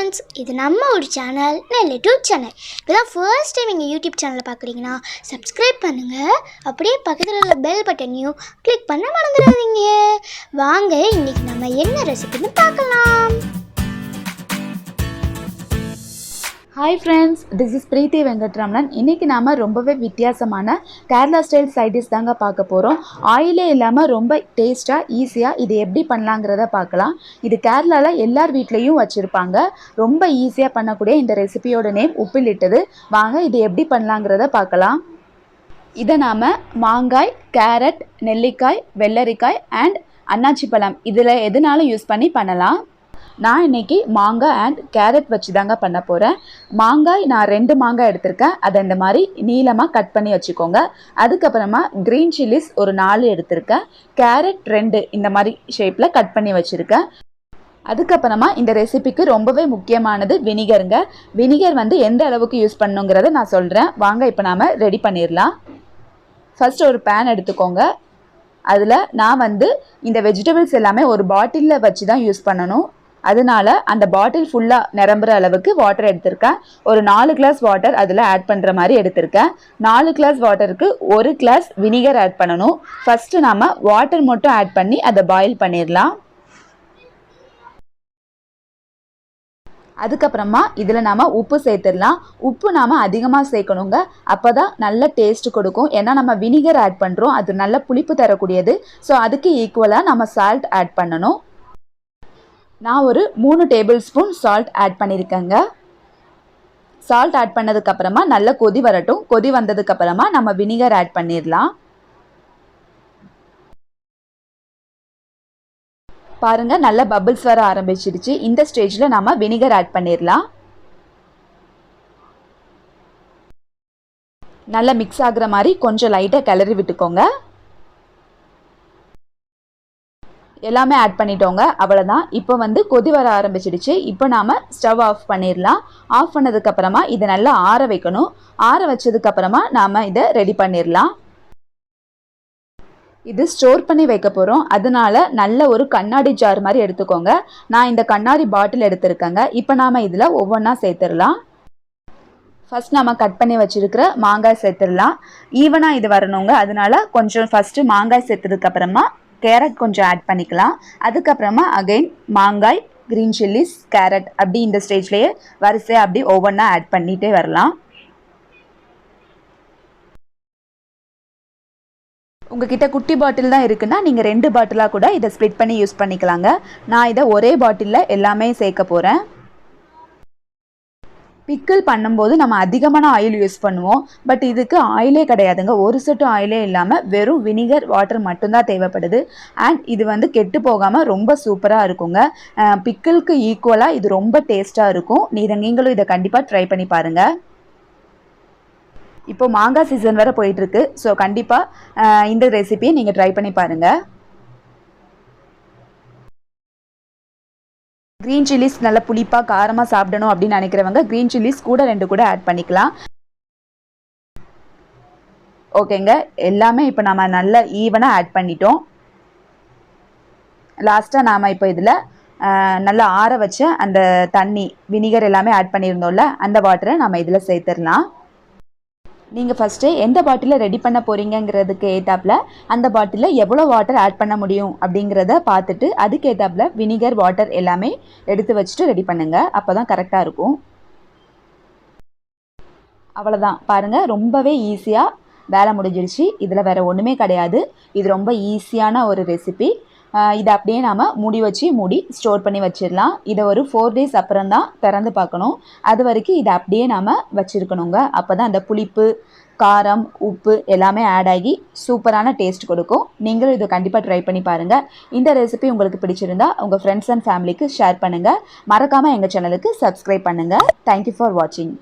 Friends, இது நம்ம ஒரு சேனல், யூடியூப் சேனல். இப்போதான் ஃபர்ஸ்ட் டைம் எங்கள் யூடியூப் சேனலை பார்க்குறீங்கன்னா சப்ஸ்கிரைப் பண்ணுங்கள். அப்படியே பக்கத்தில் உள்ள பெல் பட்டனையும் கிளிக் பண்ண மறந்துடாதீங்க. வாங்க இன்றைக்கி நம்ம என்ன ரெசிபின்னு பார்க்கலாம். ஹாய் ஃப்ரெண்ட்ஸ், திஸ் இஸ் பிரீத்தி வெங்கட்ராமன். இன்றைக்கி நாம் ரொம்பவே வித்தியாசமான கேரளா ஸ்டைல் சைடிஷ் தாங்க பார்க்க போகிறோம். ஆயிலே இல்லாமல் ரொம்ப டேஸ்ட்டாக ஈஸியாக இது எப்படி பண்ணலாங்கிறத பார்க்கலாம். இது கேரளாவில் எல்லார் வீட்லேயும் வச்சுருப்பாங்க. ரொம்ப ஈஸியாக பண்ணக்கூடிய இந்த ரெசிபியோட நேம் உப்பிலிட்டது. வாங்க இது எப்படி பண்ணலாங்கிறத பார்க்கலாம். இதை நாம் மாங்காய், கேரட், நெல்லிக்காய், வெள்ளரிக்காய் அண்ட் அன்னாச்சி பழம் இதில் எதுனாலும் யூஸ் பண்ணி பண்ணலாம். நான் இன்றைக்கி மாங்காய் அண்ட் கேரட் வச்சு தாங்க பண்ண போகிறேன். மாங்காய் நான் 2 மாங்காய் எடுத்திருக்கேன். அதை இந்த மாதிரி நீளமாக கட் பண்ணி வச்சுக்கோங்க. அதுக்கப்புறமா க்ரீன் சில்லிஸ் ஒரு 4 எடுத்திருக்கேன். கேரட் 2 இந்த மாதிரி ஷேப்பில் கட் பண்ணி வச்சுருக்கேன். அதுக்கப்புறமா இந்த ரெசிபிக்கு ரொம்பவே முக்கியமானது வினிகருங்க. வினிகர் எந்த அளவுக்கு யூஸ் பண்ணுங்கிறத நான் சொல்கிறேன். வாங்க இப்போ நாம் ரெடி பண்ணிடலாம். ஃபர்ஸ்ட் ஒரு பேன் எடுத்துக்கோங்க. அதில் நான் இந்த வெஜிடபிள்ஸ் எல்லாமே ஒரு பாட்டிலில் வச்சு தான் யூஸ் பண்ணணும். அதனால அந்த பாட்டில் ஃபுல்லாக நிரம்புற அளவுக்கு வாட்டர் எடுத்திருக்கேன். ஒரு 4 கிளாஸ் வாட்டர் அதில் ஆட் பண்ணுற மாதிரி எடுத்திருக்கேன். 4 கிளாஸ் வாட்டருக்கு 1 கிளாஸ் வினிகர் ஆட் பண்ணணும். ஃபஸ்ட்டு நாம் வாட்டர் மட்டும் ஆட் பண்ணி அதை பாயில் பண்ணிடலாம். அதுக்கப்புறமா இதில் நாம் உப்பு சேர்த்துடலாம். உப்பு நாம் அதிகமாக சேர்க்கணுங்க. அப்போ தான் நல்ல டேஸ்ட் கொடுக்கும். ஏன்னா நம்ம வினிகர் ஆட் பண்ணுறோம், அது நல்ல புளிப்பு தரக்கூடியது. ஸோ அதுக்கு ஈக்குவலாக நம்ம சால்ட் ஆட் பண்ணணும். நான் ஒரு 3 டேபிள் ஸ்பூன் சால்ட் ஆட் பண்ணியிருக்கேங்க. சால்ட் ஆட் பண்ணதுக்கப்புறமா நல்ல கொதி வரட்டும். கொதி வந்ததுக்கப்புறமா நம்ம வினிகர் ஆட் பண்ணிடலாம். பாருங்கள், நல்ல பபிள்ஸ் வர ஆரம்பிச்சிடுச்சு. இந்த ஸ்டேஜில் நம்ம வினிகர் ஆட் பண்ணிடலாம். நல்லா மிக்ஸ் ஆகுற மாதிரி கொஞ்சம் லைட்டாக கிளறி விட்டுக்கோங்க. எல்லாமே ஆட் பண்ணிட்டோங்க. அவ்வளோதான். இப்போ கொதி வர ஆரம்பிச்சிடுச்சு. இப்போ நாம் ஸ்டவ் ஆஃப் பண்ணிடலாம். ஆஃப் பண்ணதுக்கப்புறமா இதை நல்லா ஆற வைக்கணும். ஆற வச்சதுக்கப்புறமா நாம் இதை ரெடி பண்ணிடலாம். இது ஸ்டோர் பண்ணி வைக்க போகிறோம். அதனால நல்ல ஒரு கண்ணாடி ஜார் மாதிரி எடுத்துக்கோங்க. நான் இந்த கண்ணாடி பாட்டில் எடுத்துருக்கேங்க. இப்போ நாம் இதில் ஒவ்வொன்றா சேர்த்துடலாம். ஃபஸ்ட் நம்ம கட் பண்ணி வச்சுருக்கிற மாங்காய் சேர்த்துடலாம். ஈவனாக இது வரணுங்க. அதனால கொஞ்சம் ஃபஸ்ட்டு மாங்காய் சேர்த்ததுக்கப்புறமா கேரட் கொஞ்சம் ஆட் பண்ணிக்கலாம். அதுக்கப்புறமா அகைன் மாங்காய், க்ரீன் சில்லிஸ், கேரட் அப்படி இந்த ஸ்டேஜ்லேயே வரிசையாக அப்படி ஒவ்வொன்றா ஆட் பண்ணிகிட்டே வரலாம். உங்ககிட்ட குட்டி பாட்டில் தான் இருக்குன்னா நீங்கள் 2 பாட்டிலாக கூட இதை ஸ்ப்ளிட் பண்ணி யூஸ் பண்ணிக்கலாங்க. நான் இதை ஒரே பாட்டிலில் எல்லாமே சேர்க்க போகிறேன். பிக்கிள் பண்ணும்போது நம்ம அதிகமான ஆயில் யூஸ் பண்ணுவோம். பட் இதுக்கு ஆயிலே கிடையாதுங்க. ஒரு செட்டு ஆயிலே இல்லாமல் வெறும் வினிகர், வாட்டர் மட்டும்தான் தேவைப்படுது. அண்ட் இது கெட்டு போகாமல் ரொம்ப சூப்பராக இருக்குங்க. பிக்கிளுக்கு ஈக்குவலாக இது ரொம்ப டேஸ்ட்டாக இருக்கும். நீங்களும் இதை கண்டிப்பாக ட்ரை பண்ணி பாருங்கள். இப்போ மாங்காய் சீசன் வேறு போயிட்டுருக்கு. ஸோ கண்டிப்பாக இந்த ரெசிபியை நீங்கள் ட்ரை பண்ணி பாருங்கள். க்ரீன் சில்லிஸ் நல்ல புளிப்பாக காரமாக சாப்பிடணும் அப்படின்னு நினைக்கிறவங்க க்ரீன் சில்லிஸ் கூட 2 கூட ஆட் பண்ணிக்கலாம். ஓகேங்க, எல்லாமே இப்போ நம்ம நல்லா ஈவனாக ஆட் பண்ணிட்டோம். லாஸ்ட்டாக நாம் இப்போ இதில் நல்லா ஆற வச்ச அந்த தண்ணி, வினிகர் எல்லாமே ஆட் பண்ணியிருந்தோம்ல, அந்த வாட்டரை நம்ம இதில் சேர்த்துடலாம். நீங்கள் ஃபஸ்ட்டு எந்த பாட்டிலில் ரெடி பண்ண போகிறீங்கிறதுக்கு ஏற்றாப்புல அந்த பாட்டிலில் எவ்வளோ வாட்டர் ஆட் பண்ண முடியும் அப்படிங்கிறத பார்த்துட்டு அதுக்கு ஏற்றாப்புல வினிகர், வாட்டர் எல்லாமே எடுத்து வச்சுட்டு ரெடி பண்ணுங்கள். அப்போ தான் கரெக்டாக இருக்கும். அவ்வளோதான். பாருங்கள், ரொம்பவே ஈஸியாக வேலை முடிஞ்சிருச்சு. இதில் வேறு ஒன்றுமே கிடையாது. இது ரொம்ப ஈஸியான ஒரு ரெசிபி. இதை அப்படியே நாம் மூடி ஸ்டோர் பண்ணி வச்சிடலாம். இதை ஒரு 4 டேஸ் அப்புறம் தான் திறந்து பார்க்கணும். அது வரைக்கும் இதை அப்படியே நாம் வச்சுருக்கணுங்க. அப்போ தான் அந்த புளிப்பு, காரம், உப்பு எல்லாமே ஆட் ஆகி சூப்பரான டேஸ்ட் கொடுக்கும். நீங்களும் இதை கண்டிப்பாக ட்ரை பண்ணி பாருங்கள். இந்த ரெசிபி உங்களுக்கு பிடிச்சிருந்தா உங்கள் ஃப்ரெண்ட்ஸ் அண்ட் ஃபேமிலிக்கு ஷேர் பண்ணுங்கள். மறக்காமல் எங்கள் சேனலுக்கு சப்ஸ்கிரைப் பண்ணுங்கள். தேங்க்யூ ஃபார் வாட்சிங்.